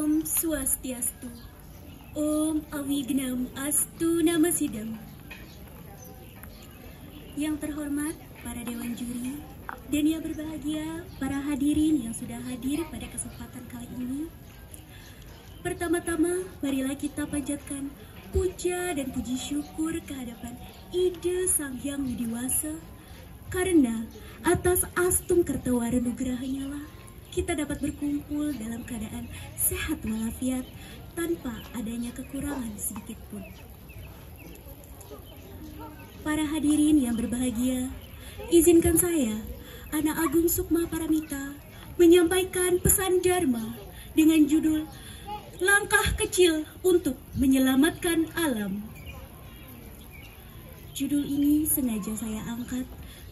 Om Swastiastu, Om Awignam Astu Namasidam. Yang terhormat para Dewan Juri dan yang berbahagia para hadirin yang sudah hadir pada kesempatan kali ini. Pertama-tama, marilah kita panjatkan puja dan puji syukur kehadapan Ide Sang Hyang Widiwasa, karena atas astung kertawara nugrahanya lah kita dapat berkumpul dalam keadaan sehat walafiat tanpa adanya kekurangan sedikit pun. Para hadirin yang berbahagia, izinkan saya, Anak Agung Sukma Paramita, menyampaikan pesan Dharma dengan judul Langkah Kecil untuk Menyelamatkan Alam. Judul ini sengaja saya angkat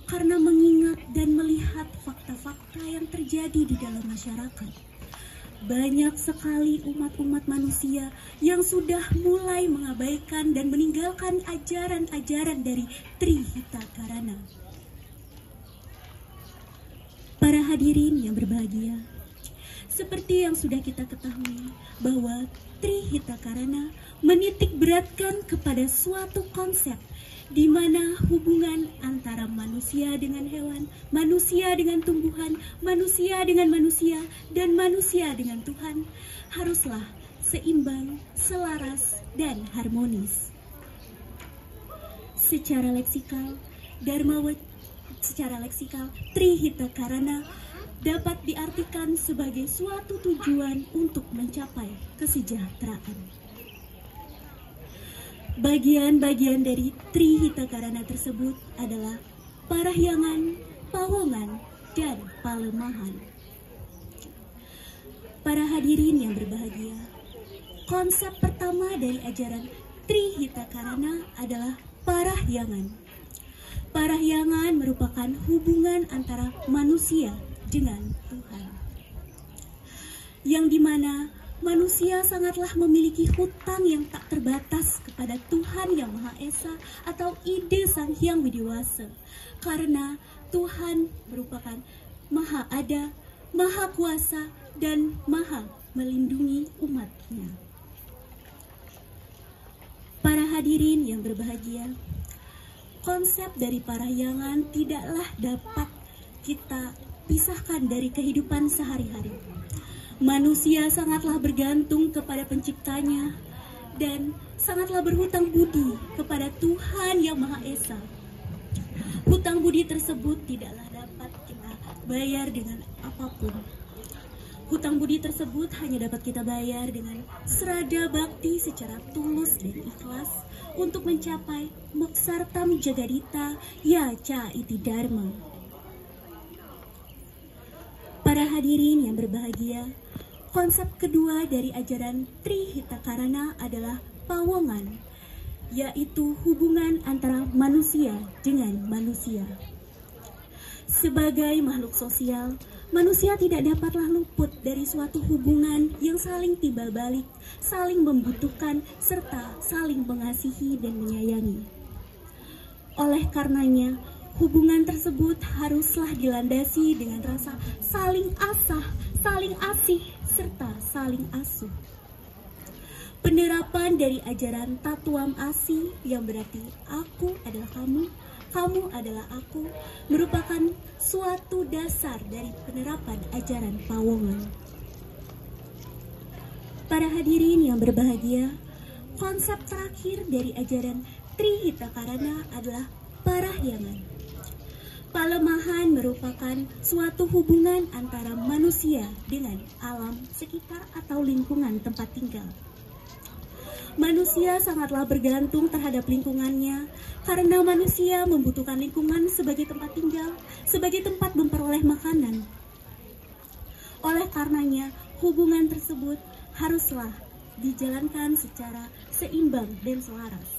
karena mengingat dan melihat fakta-fakta yang terjadi di dalam masyarakat. Banyak sekali umat-umat manusia yang sudah mulai mengabaikan dan meninggalkan ajaran-ajaran dari Trihita Karana. Para hadirin yang berbahagia, seperti yang sudah kita ketahui bahwa Trihita Karana menitik beratkan kepada suatu konsep di mana hubungan antara manusia dengan hewan, manusia dengan tumbuhan, manusia dengan manusia, dan manusia dengan Tuhan haruslah seimbang, selaras, dan harmonis. Secara leksikal, Trihita Karana dapat diartikan sebagai suatu tujuan untuk mencapai kesejahteraan. Bagian-bagian dari Trihita Karana tersebut adalah parahyangan, pawongan, dan palemahan. Para hadirin yang berbahagia, konsep pertama dari ajaran Trihita Karana adalah parahyangan. Parahyangan merupakan hubungan antara manusia dengan Tuhan, yang dimana manusia sangatlah memiliki hutang yang tak terbatas kepada Tuhan Yang Maha Esa atau Ide Sang Hyang Widiwasa, karena Tuhan merupakan Maha Ada, Maha Kuasa, dan Maha melindungi umatnya. Para hadirin yang berbahagia, konsep dari parahyangan tidaklah dapat kita pisahkan dari kehidupan sehari-hari. Manusia sangatlah bergantung kepada penciptanya dan sangatlah berhutang budi kepada Tuhan Yang Maha Esa. Hutang budi tersebut tidaklah dapat kita bayar dengan apapun. Hutang budi tersebut hanya dapat kita bayar dengan serada bakti secara tulus dan ikhlas untuk mencapai moksartam jagadita ya ca iti dharma. Para hadirin yang berbahagia, konsep kedua dari ajaran Trihita Karana adalah pawongan, yaitu hubungan antara manusia dengan manusia. Sebagai makhluk sosial, manusia tidak dapatlah luput dari suatu hubungan yang saling timbal balik, saling membutuhkan, serta saling mengasihi dan menyayangi. Oleh karenanya, hubungan tersebut haruslah dilandasi dengan rasa saling asah, saling asih, serta saling asuh. Penerapan dari ajaran Tatuam Asi yang berarti aku adalah kamu, kamu adalah aku, merupakan suatu dasar dari penerapan ajaran pawongan. Para hadirin yang berbahagia, konsep terakhir dari ajaran Trihita Karana adalah parahyangan. Palemahan merupakan suatu hubungan antara manusia dengan alam sekitar atau lingkungan tempat tinggal. Manusia sangatlah bergantung terhadap lingkungannya karena manusia membutuhkan lingkungan sebagai tempat tinggal, sebagai tempat memperoleh makanan. Oleh karenanya, hubungan tersebut haruslah dijalankan secara seimbang dan selaras.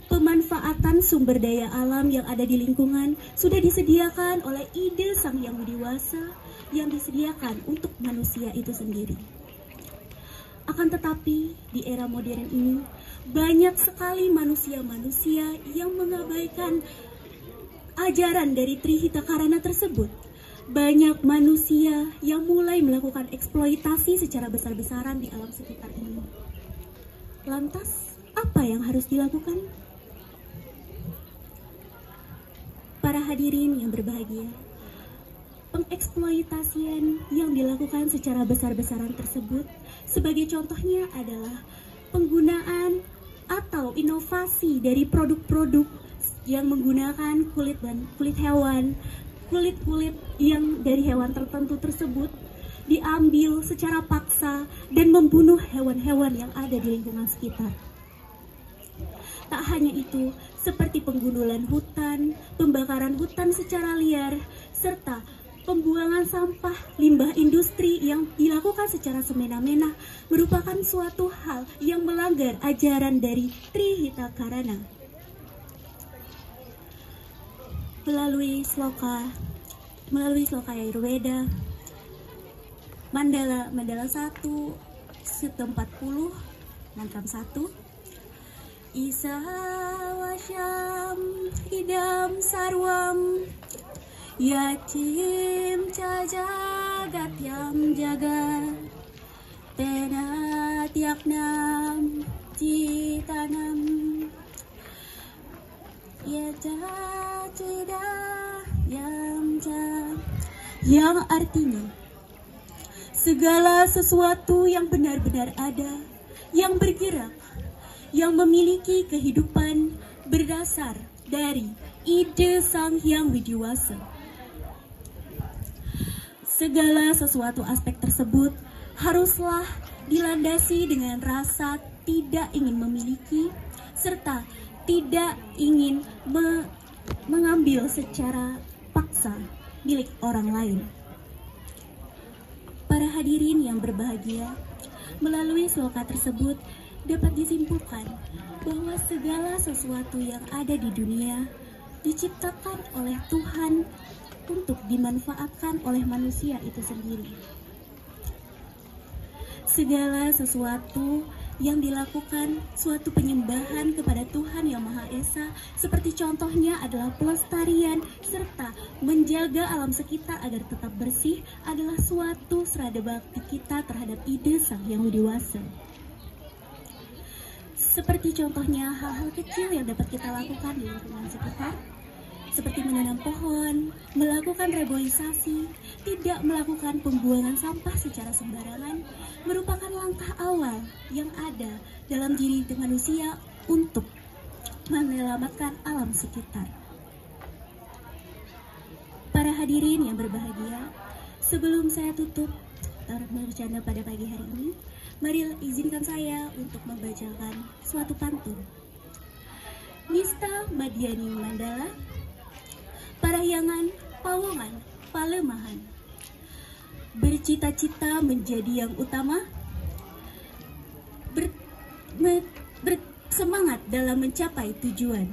Pemanfaatan sumber daya alam yang ada di lingkungan sudah disediakan oleh Ide Sang Hyang Widiwasa yang disediakan untuk manusia itu sendiri. Akan tetapi, di era modern ini, banyak sekali manusia-manusia yang mengabaikan ajaran dari Trihita Karana tersebut. banyak manusia yang mulai melakukan eksploitasi secara besar-besaran di alam sekitar ini. Lantas, apa yang harus dilakukan? Para hadirin yang berbahagia, pengeksploitasian yang dilakukan secara besar-besaran tersebut sebagai contohnya adalah penggunaan atau inovasi dari produk-produk yang menggunakan kulit hewan, kulit yang dari hewan tertentu tersebut diambil secara paksa dan membunuh hewan-hewan yang ada di lingkungan sekitar. Tak hanya itu, seperti penggundulan hutan, pembakaran hutan secara liar, serta pembuangan sampah limbah industri yang dilakukan secara semena-mena merupakan suatu hal yang melanggar ajaran dari Trihita Karana. Melalui sloka Ayurveda, Mandala 1, Sutta 40, mantra 1. Isa wasyam idam sarwam Yacim cajagat yam jaga Tena tiaknam citanam Yaja cida yam ja, yang artinya segala sesuatu yang benar-benar ada, yang bergerak, yang memiliki kehidupan berdasar dari ide Sang Hyang Widiwasa. Segala sesuatu aspek tersebut haruslah dilandasi dengan rasa tidak ingin memiliki serta tidak ingin mengambil secara paksa milik orang lain. Para hadirin yang berbahagia, melalui sloka tersebut dapat disimpulkan bahwa segala sesuatu yang ada di dunia diciptakan oleh Tuhan untuk dimanfaatkan oleh manusia itu sendiri. Segala sesuatu yang dilakukan suatu penyembahan kepada Tuhan Yang Maha Esa, seperti contohnya adalah pelestarian serta menjaga alam sekitar agar tetap bersih, adalah suatu serada bakti kita terhadap ide Sang Hyang Widiwasa. Seperti contohnya hal-hal kecil yang dapat kita lakukan di lingkungan sekitar, seperti menanam pohon, melakukan reboisasi, tidak melakukan pembuangan sampah secara sembarangan, merupakan langkah awal yang ada dalam diri manusia untuk menyelamatkan alam sekitar. Para hadirin yang berbahagia, sebelum saya tutup bercanda pada pagi hari ini, mari izinkan saya untuk membacakan suatu pantun. Nista Madiani Mandala, Parahyangan Pawongan Palemahan, bercita-cita menjadi yang utama, bersemangat dalam mencapai tujuan.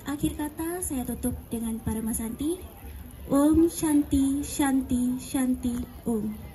Akhir kata saya tutup dengan Paramasanti. Om Shanti Shanti Shanti Om.